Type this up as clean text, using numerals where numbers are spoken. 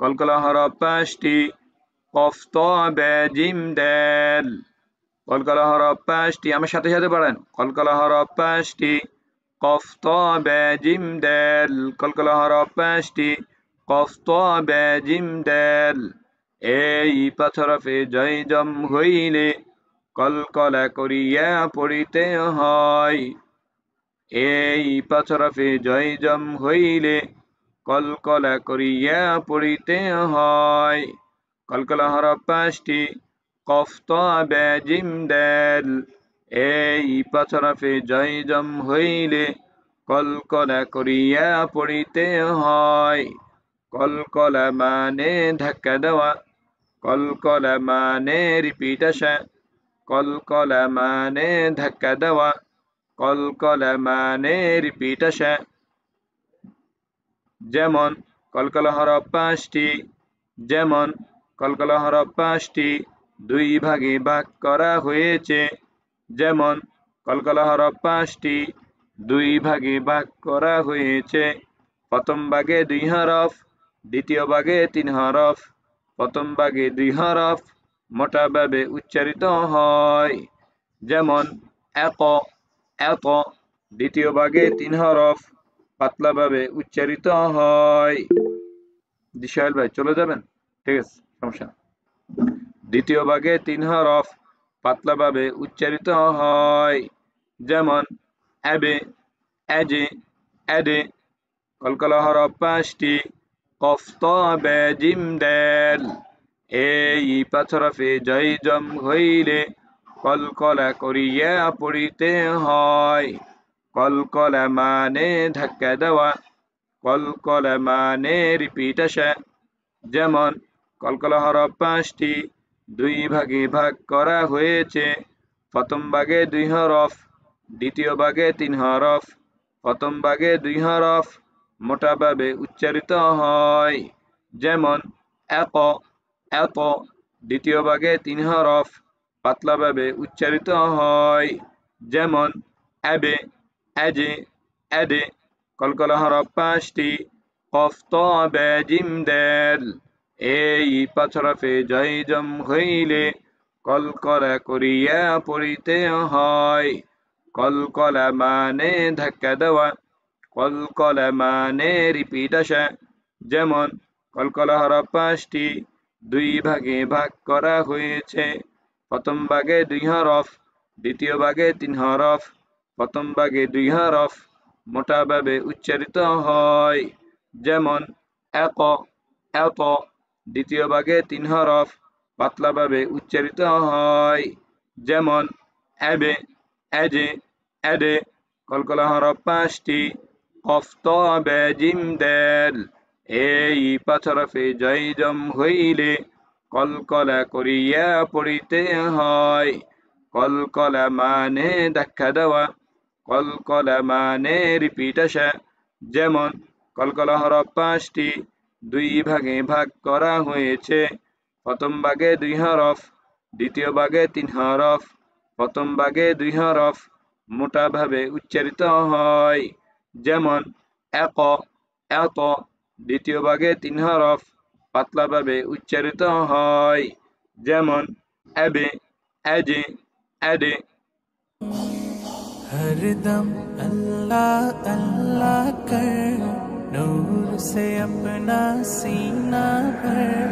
কলকলা হরফ 5টি কফ ত বে জিম দাল কলকলা হরফ 5টি আমার সাথে সাথে পড়েন কলকলা হরফ 5টি কফ ত বে জিম দাল কলকলা হরফ 5টি কফ ত বে জিম দাল এই পাঁচ হরফে জয় জম হইলে কলকলা করিয়া পড়িতে হয় এই পাঁচ হরফে জয় জম হইলে কলকলা করিয়া পড়িতে হয় কলকলা হরফ 5টি কফ ত বে জিম দাল এই পাঁচ হরফে জয় জম হইলে কলকলা করিয়া পড়িতে হয় কলকলা মানে ধাক্কা দেওয়া কলকলা মানে রিপিট আসা কলকলা মানে ধাক্কা দেওয়া কলকলা মানে রিপিট আসা যেমন কলকলা হরফ 5টি যেমন কলকলা হরফ 5টি দুই ভাগে ভাগ করা হয়েছে যেমন কলকলা হরফ 5টি দুই ভাগে ভাগ করা হয়েছে প্রথম ভাগে 2 হরফ দ্বিতীয় ভাগে 3 হরফ প্রথম ভাগে 2 হরফ মোটাভাবে উচ্চারিত হয় যেমন এত এত দ্বিতীয় ভাগে 3 হরফ পাতলাভাবে উচ্চারিত হয় দিশাইল ভাই চলে যাবেন ঠিক আছে সমস্যা দ্বিতীয় ভাগে 3 হরফ পাতলাভাবে উচ্চারিত হয় যেমন আবে আজে আদে কলকলা হরফ 5টি কফ ত বে জিম দাল এই পাঁচ হরফে জয় জম হইলে কলকলা করিয়া পড়িতে হয় কলকলা মানে ধাক্কা দেওয়া কলকলা মানে রিপিট আসা যেমন কলকলা হরফ 5টি দুই ভাগে ভাগ করা হয়েছে প্রথম ভাগে 2 হরফ দ্বিতীয় ভাগে 3 হরফ প্রথম ভাগে 2 হরফ মোটাভাবে উচ্চারিত হয় যেমন এত এত দ্বিতীয় ভাগে 3 হরফ পাতলাভাবে উচ্চারিত হয় যেমন আবে আজে আদে কলকলা হরফ 5টি কফ ত বে জিম দাল এই পাঁচ হরফে জয় জম হইলে কলকলা করিয়া পড়িতে হয় কলকলা মানে ধাক্কা দেওয়া কলকলা মানে রিপিট আসা যেমন কলকলা হরফ 5টি দুই ভাগে ভাগ করা হয়েছে প্রথম ভাগে 2 হরফ দ্বিতীয় ভাগে 3 হরফ প্রথম ভাগে 2 হরফ মোটাভাবে উচ্চারিত হয় যেমন এত এত দ্বিতীয় ভাগে 3 হরফ পাতলাভাবে উচ্চারিত হয় যেমন আবে আজে আদে কলকলা হরফ 5টি কফ ত বে জিম দাল এই পাঁচ হরফে জয় জম হইলে কলকলা করিয়া পড়িতে হয় কলকলা মানে ধাক্কা দেওয়া কলকলা মানে রিপিট আসা যেমন কলকলা হরফ 5টি দুই ভাগে ভাগ করা হয়েছে প্রথম ভাগে 2 হরফ দ্বিতীয় ভাগে 3 হরফ প্রথম ভাগে 2 হরফ মোটাভাবে উচ্চারিত হয় যেমন এত এত দ্বিতীয় ভাগে 3 হরফ পাতলাভাবে উচ্চারিত হয় যেমন আবে আজে আদে हरदम अल्लाह अल्लाह कर नूर से अपना सीना भर